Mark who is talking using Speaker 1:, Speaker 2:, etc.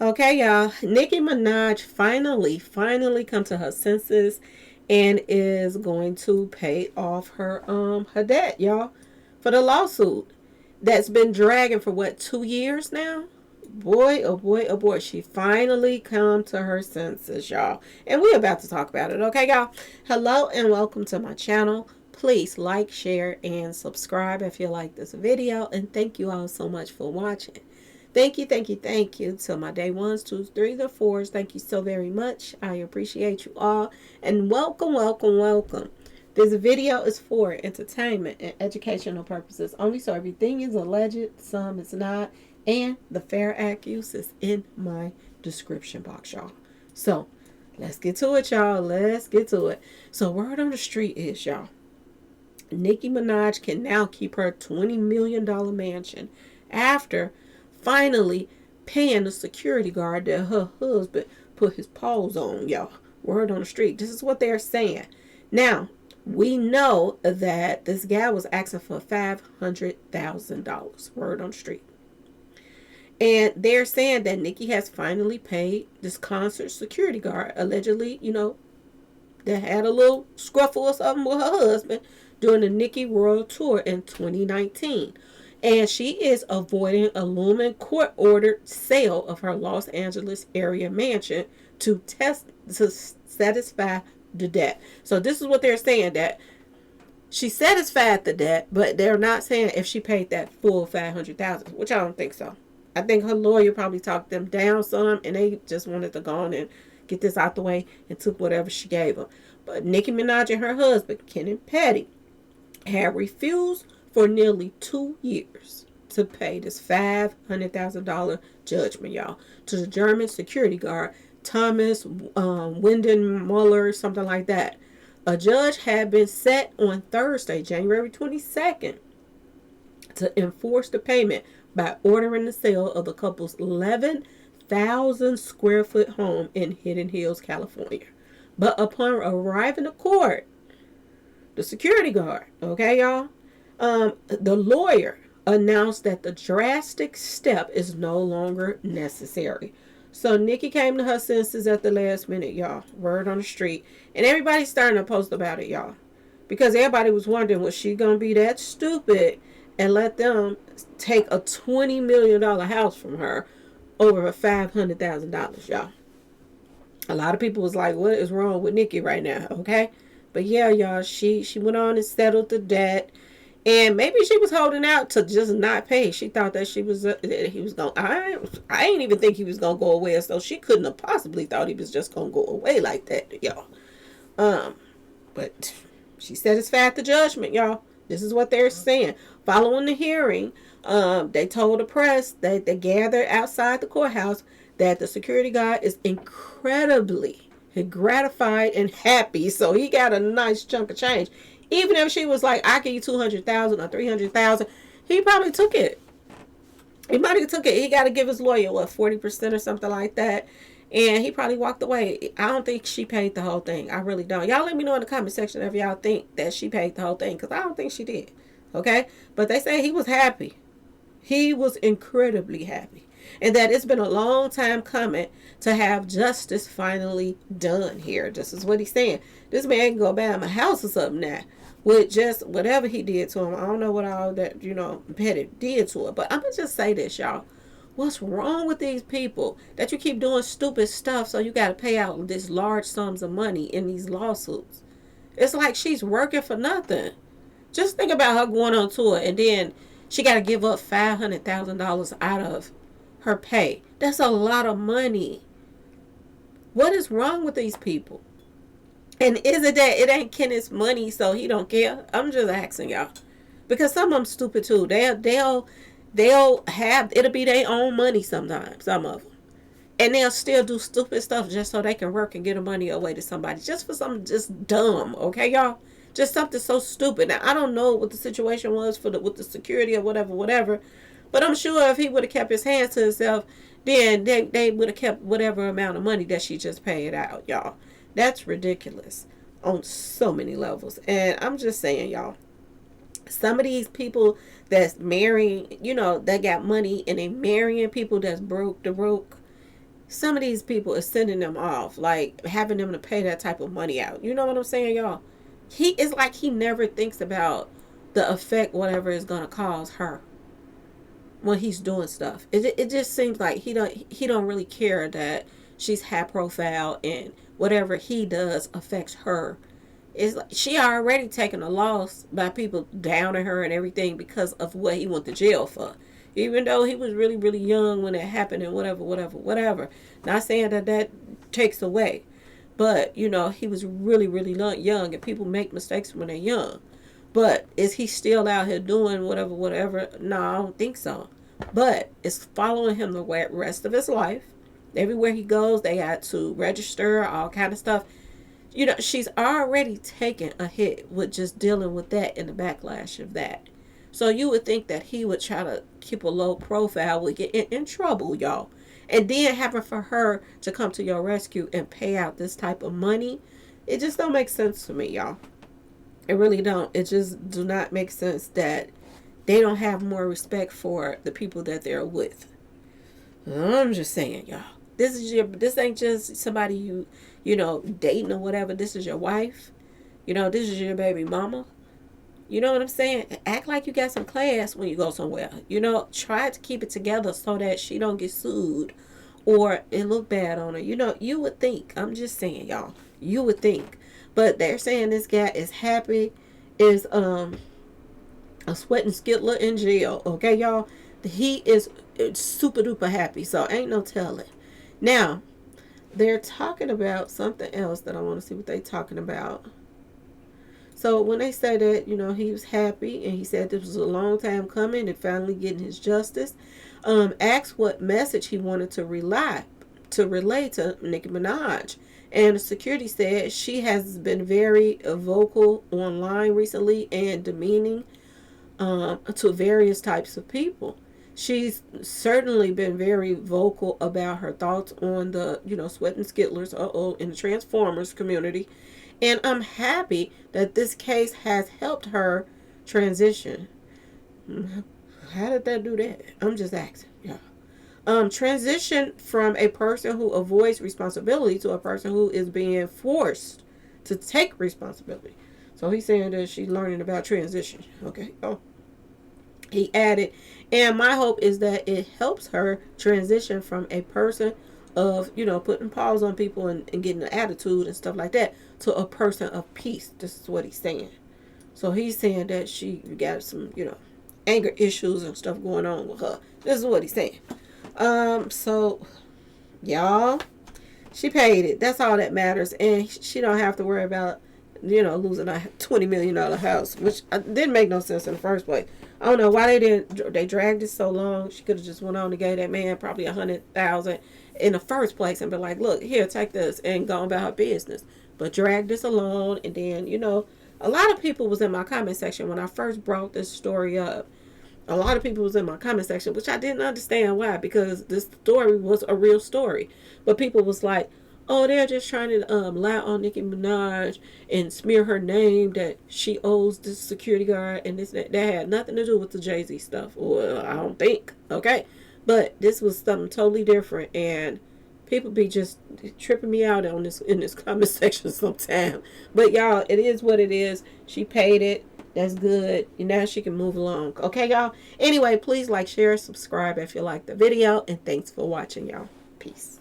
Speaker 1: Okay, y'all. Nicki Minaj finally come to her senses and is going to pay off her debt, y'all, for the lawsuit that's been dragging for what, 2 years now? Boy, oh boy, oh boy, she finally come to her senses, y'all. And we about to talk about it, okay, y'all? Hello and welcome to my channel. Please like, share, and subscribe if you like this video. And thank you all so much for watching. Thank you to my day ones, twos, threes, and fours. Thank you so very much. I appreciate you all. And welcome. This video is for entertainment and educational purposes only, so everything is alleged, some is not, and the fair accuse is in my description box, y'all. So, let's get to it, y'all. Let's get to it. So, word on the street is, y'all, Nicki Minaj can now keep her $20 million mansion after finally paying the security guard that her husband put his paws on, y'all. Word on the street. This is what they're saying. Now, we know that this guy was asking for $500,000. Word on the street. And they're saying that Nicki has finally paid this concert security guard, allegedly, that had a little scruffle or something with her husband during the Nicki World Tour in 2019. And she is avoiding a looming court-ordered sale of her Los Angeles area mansion to satisfy the debt. So this is what they're saying, that she satisfied the debt, but they're not saying if she paid that full $500,000, which I don't think so. I think her lawyer probably talked them down some, and they just wanted to go on and get this out the way and took whatever she gave them. But Nicki Minaj and her husband, Kenneth Petty, had refused for nearly 2 years to pay this $500,000 judgment, y'all, to the German security guard Thomas Windenmuller, something like that. A judge had been set on Thursday, January 22nd, to enforce the payment by ordering the sale of the couple's 11,000 square foot home in Hidden Hills, California. But upon arriving to court, the security guard, okay, y'all, the lawyer announced that the drastic step is no longer necessary. So Nicki came to her senses at the last minute, y'all. Word on the street. And everybody's starting to post about it, y'all. Because everybody was wondering, was she going to be that stupid and let them take a $20 million house from her over $500,000, y'all? A lot of people was like, what is wrong with Nicki right now, okay? But yeah, y'all, she went on and settled the debt. And maybe she was holding out to just not pay. She thought that he was going. I ain't even think he was gonna go away. So she couldn't have possibly thought he was just gonna go away like that, y'all. But she satisfied the judgment, y'all. This is what they're saying. Following the hearing, they told the press that they gathered outside the courthouse that the security guard is incredibly gratified and happy. So he got a nice chunk of change. Even if she was like, I give you 200,000 or 300,000, he probably took it. He might have took it. He got to give his lawyer, 40% or something like that. And he probably walked away. I don't think she paid the whole thing. I really don't. Y'all let me know in the comment section if y'all think that she paid the whole thing, because I don't think she did. Okay? But they say he was happy. He was incredibly happy. And that it's been a long time coming to have justice finally done here. This is what he's saying. This man can go buy him a house or something now with just whatever he did to him. I don't know what all that, Petty did to it. But I'm going to just say this, y'all. What's wrong with these people that you keep doing stupid stuff so you got to pay out this large sums of money in these lawsuits? It's like she's working for nothing. Just think about her going on tour and then she got to give up $500,000 out of her pay. That's a lot of money. What is wrong with these people? And is it that it ain't Kenneth's money so he don't care? I'm just asking y'all. Because some of them stupid too. They'll have, it'll be their own money sometimes, some of them. And they'll still do stupid stuff just so they can work and get the money away to somebody. Just for something just dumb, okay, y'all? Just something so stupid. Now, I don't know what the situation was with the security or whatever. But I'm sure if he would have kept his hands to himself, then they would have kept whatever amount of money that she just paid out, y'all. That's ridiculous on so many levels. And I'm just saying, y'all, some of these people that's marrying, that got money and they marrying people that's broke, some of these people is sending them off, like having them to pay that type of money out. You know what I'm saying, y'all? He is like he never thinks about the effect whatever is gonna cause her when he's doing stuff. It just seems like he don't really care that she's high profile and whatever he does affects her. It's like she already taken a loss by people downing her and everything because of what he went to jail for. Even though he was really, really young when it happened and whatever, whatever, whatever. Not saying that that takes away. But, you know, he was really, really young and people make mistakes when they're young. But is he still out here doing whatever, whatever? No, I don't think so. But it's following him the rest of his life. Everywhere he goes, they had to register, all kind of stuff. You know, she's already taken a hit with just dealing with that and the backlash of that. So you would think that he would try to keep a low profile, would get in trouble, y'all. And then having for her to come to your rescue and pay out this type of money, it just don't make sense to me, y'all. It really don't. It just do not make sense that they don't have more respect for the people that they're with. I'm just saying, y'all. This ain't just somebody you know, dating or whatever. This is your wife. You know, this is your baby mama. You know what I'm saying? Act like you got some class when you go somewhere. You know, try to keep it together so that she don't get sued or it look bad on her. You know, you would think. I'm just saying, y'all. You would think. But they're saying this guy is happy, is a sweating skittler in jail. Okay, y'all? He is super duper happy. So ain't no telling. Now, they're talking about something else that I want to see what they're talking about. So when they say that, you know, he was happy and he said this was a long time coming and finally getting his justice, asked what message he wanted to relay to Nicki Minaj. And the security said she has been very vocal online recently and demeaning to various types of people. She's certainly been very vocal about her thoughts on the, you know, sweating skittlers, in the Transformers community. And I'm happy that this case has helped her transition. How did that do that? I'm just asking. Yeah. Transition from a person who avoids responsibility to a person who is being forced to take responsibility. So he's saying that she's learning about transition. Okay. Oh. He added, and my hope is that it helps her transition from a person of, you know, putting paws on people and getting an attitude and stuff like that to a person of peace. This is what he's saying. So he's saying that she got some, you know, anger issues and stuff going on with her. This is what he's saying. So y'all, she paid it. That's all that matters. And she don't have to worry about, you know, losing a $20 million house, which didn't make no sense in the first place. I don't know why they dragged it so long. She could have just went on to gave that man probably $100,000 in the first place and be like, look, here, take this, and go about her business. But drag this along. And then, you know, a lot of people was in my comment section when I first brought this story up. A lot of people was in my comment section, which I didn't understand why, because this story was a real story. But people was like, oh, they're just trying to lie on Nicki Minaj and smear her name that she owes this security guard and this that had nothing to do with the Jay-Z stuff. Well, I don't think. Okay. But this was something totally different, and people be just tripping me out on this in this comment section sometime. But y'all, it is what it is. She paid it. That's good. And now she can move along. Okay, y'all? Anyway, please like, share, subscribe if you like the video, and thanks for watching, y'all. Peace.